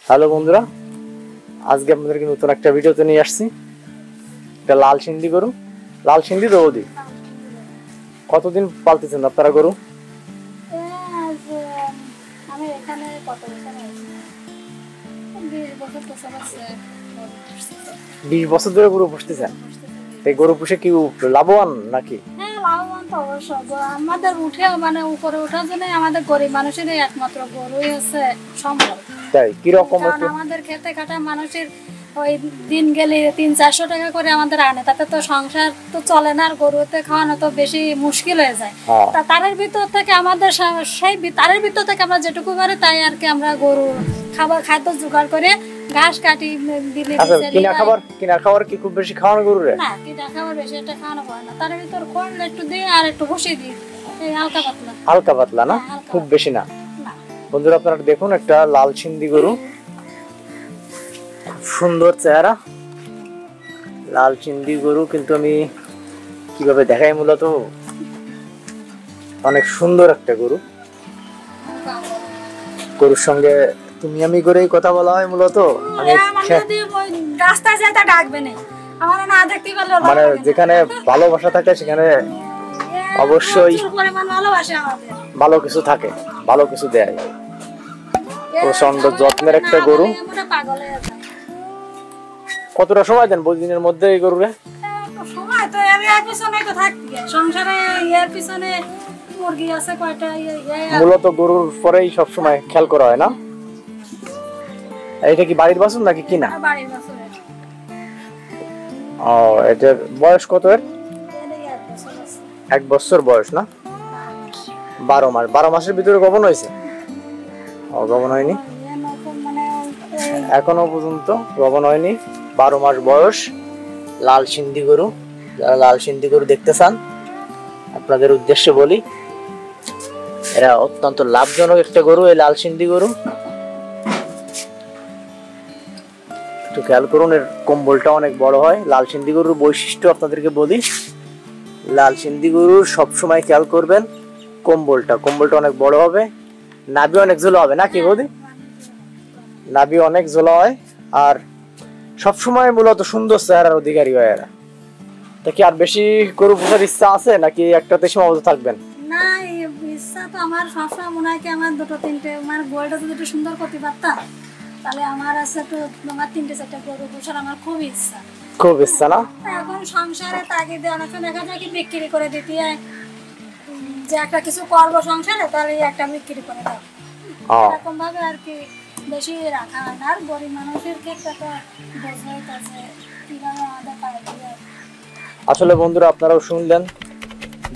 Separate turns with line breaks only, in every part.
Hello বন্ধুরা, আজকে আপনাদেরকে নতুন একটা ভিডিওতে নিয়ে আসছি। এটা লাল সিন্ধি গরু, লাল সিন্ধি তো বৌদি। কতদিন পালতেছেন আপনারা গরু?
আমি এখানে
20 বছর ধরে গরু পুষতেছেন। এই গরু পুষে কি লাভবান নাকি?
হ্যাঁ, লাভবান তো অবশ্যই। আমাদের উপরে ওঠার জন্য আমাদের গরিব মানুষের একমাত্র গরুই হচ্ছে সম্বল।
তাই কিরকম?
আমাদের খেতে খাটা মানুষের ওই দিন গেলে 300-400 টাকা করে আমাদের আনে, তাতে তো সংসার তো চলে না, আর গরুতে খাওয়ানো তো বেশি মুশকিল হয়ে যায়। তা তারের ভিতর থেকে আমাদের তারের ভিতর থেকে আমরা যেটুকু পারি তাই আর কি আমরা গরু খাদ্য জোগাড় করে ঘাস কাটি দিলে।
কিনা খাবার কি খুব বেশি খাওয়ানো গরুরে?
না, কিনা খাবার বেশি একটা খাওয়ানো হয় না। তার ভিতর খড় একটু দিই আর একটু ভুসি দিই, এই হালকা পাতলা না, খুব বেশি না। বন্ধুরা আপনারা
দেখুন, একটা লাল সিন্ধি গরু, খুব সুন্দর চেহারা লাল সিন্ধি গরু। কিন্তু আমি কিভাবে দেখাই, মূলত অনেক সুন্দর একটা গরু। গরুর সঙ্গে তুমি আমি করেই কথা বলা হয় মূলত।
রাস্তায় যাই তা ডাকবে না, আমার না দেখতে পারলে
মানে যেখানে ভালোবাসা থাকে সেখানে অবশ্যই ভালো কিছু থাকে, ভালো কিছু দেয়। প্রচন্ড যত্নের একটা গরু। কতটা সময় দেন দিনের মধ্যে এই গরুরে?
সময় তো এর পিছনে তো থাকতে সংসারে, এর পিছনে মুরগি আছে কয়টা,
মূলত গরুর পরেই সব সময় খেয়াল করা হয় না? এটা কি বাড়ির বাছুর নাকি কিনা?
বাড়ির বাছুর।
ও, এটার বয়স কত? এর 1 বছর বয়স না? 12 মাস। 12 মাসের ভিতরে গবন হয়েছে? ও, গবন হয়নি এখনো পর্যন্ত, গবন হয়নি। 12 মাস বয়স, লাল সিন্ধি গরু। যারা লাল সিন্ধি গরু দেখতে চান, আপনাদের উদ্দেশ্যে বলি, এরা অত্যন্ত লাভজনক একটা গরু, এই লাল সিন্ধি গরু। একটু খেয়াল করুন, এর কম্বলটা অনেক বড় হয়। লাল সিন্ধি গরুর বৈশিষ্ট্য আপনাদেরকে বলি, লাল সিন্ধি গরুর সবসময় খেয়াল করবেন কম্বলটা অনেক বড় হবে। নাভি অনেক ঝোলা হবে নাকি বৌদি? নাভি অনেক ঝোলা হয়, আর সবসময় মূলত সুন্দর চেহারার অধিকারী হয় এরা। তা কি আর বেশি গরু পোষার ইচ্ছা আছে নাকি একটাতে সীমাবদ্ধ থাকবেন?
না, ইচ্ছা তো আমার সবসময় মনে হয় কি আমার 2-3টে, আমার বইটা যদি একটু সুন্দর করতে পারতাম তাহলে আমার আছে তো আমার 3-4টা গরু পোষার আমার খুব ইচ্ছা।
খুব ইচ্ছা না?
এখন সংসারে তাগিদে অনেক দেখা যায় কি বিক্রি করে দিতে হয়, যে একটা কিছু করবো সংসারে তাহলে একটা বিক্রি করে দাও, এরকম ভাবে আর কি বেশি রাখা হয় না। আর গরিব মানুষের ক্ষেত্রে তো বোঝাই আছে কিভাবে আমাদের পায়ে দিয়ে।
আসলে বন্ধুরা আপনারাও শুনলেন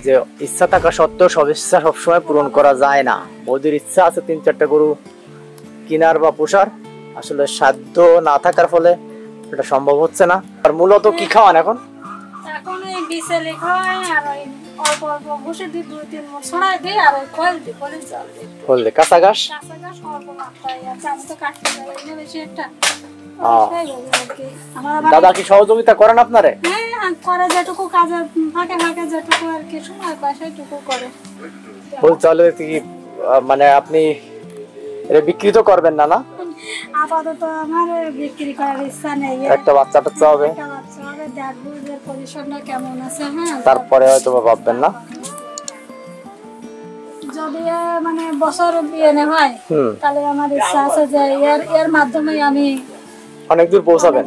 যে ইচ্ছা থাকা সত্ত্বেও সব ইচ্ছা সবসময় পূরণ করা যায় না। বৌদির ইচ্ছা আছে 3-4টা গরু কেনার বা পোষার, আসলে সাধ্য না থাকার ফলে এটা সম্ভব হচ্ছে না। আর মূলত কি খাওয়ান এখন?
এখন এই বিচেলি খাওয়াই, আর ওই অল্প অল্প বসে দিই, 2-3 মাস ছড়াই দিই, আর ওই খোল দিই,
কাঁচা ঘাস
অল্প মাত্রায় আছে। আমি তো কাটতে পারি না বেশি একটা।
দাদা কি সহযোগিতা করেন আপনারে?
হ্যাঁ, করে, যেটুকু কাজে ফাঁকে ফাঁকে যেটুকু আর কি সময় পায় সেটুকু করে।
তাহলে কি মানে আপনি এটা বিক্রি তো করবেন না? না,
আপাতত আমার বিক্রি করার ইচ্ছা নেই।
একটা বাচ্চা হবে,
দেখবো যে পজিশনটা কেমন আছে, হ্যাঁ,
তারপরে হয়তো ভাববেন না।
যদি মানে বছর বিয়ে হয় তাহলে আমার ইচ্ছা আছে যে এর মাধ্যমে আমি
অনেক দূর পৌঁছাবেন।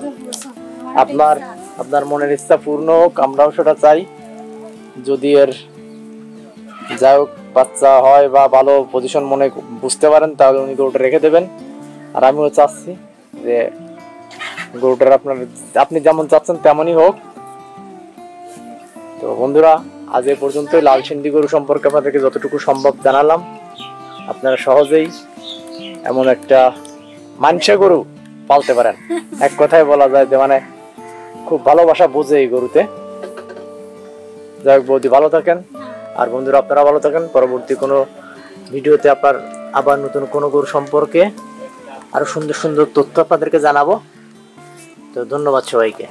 আপনার মনের ইচ্ছা পূর্ণ হোক, আমরাও সেটা চাই। যদি এর যাই হোক বাচ্চা হয় বা ভালো পজিশন মনে বুঝতে পারেন তাহলে উনি গরুটা রেখে দেবেন। আর আমিও চাচ্ছি যে গরুটার আপনি যেমন চাচ্ছেন তেমনই হোক। তো বন্ধুরা, আজ এই পর্যন্তই। লাল সিন্ধি গরু সম্পর্কে আপনাদেরকে যতটুকু সম্ভব জানালাম। আপনারা সহজেই এমন একটা মানসা গরু পালতে পারেন। এক কথায় বলা যায় যে মানে খুব ভালোবাসা বোঝে এই গরুতে। যাই হোক, বৌদি ভালো থাকেন, আর বন্ধুরা আপনারা ভালো থাকেন। পরবর্তী কোনো ভিডিওতে আবার নতুন কোনো গরু সম্পর্কে আরো সুন্দর সুন্দর তথ্য আপনাদেরকে জানাবো। তো ধন্যবাদ সবাইকে।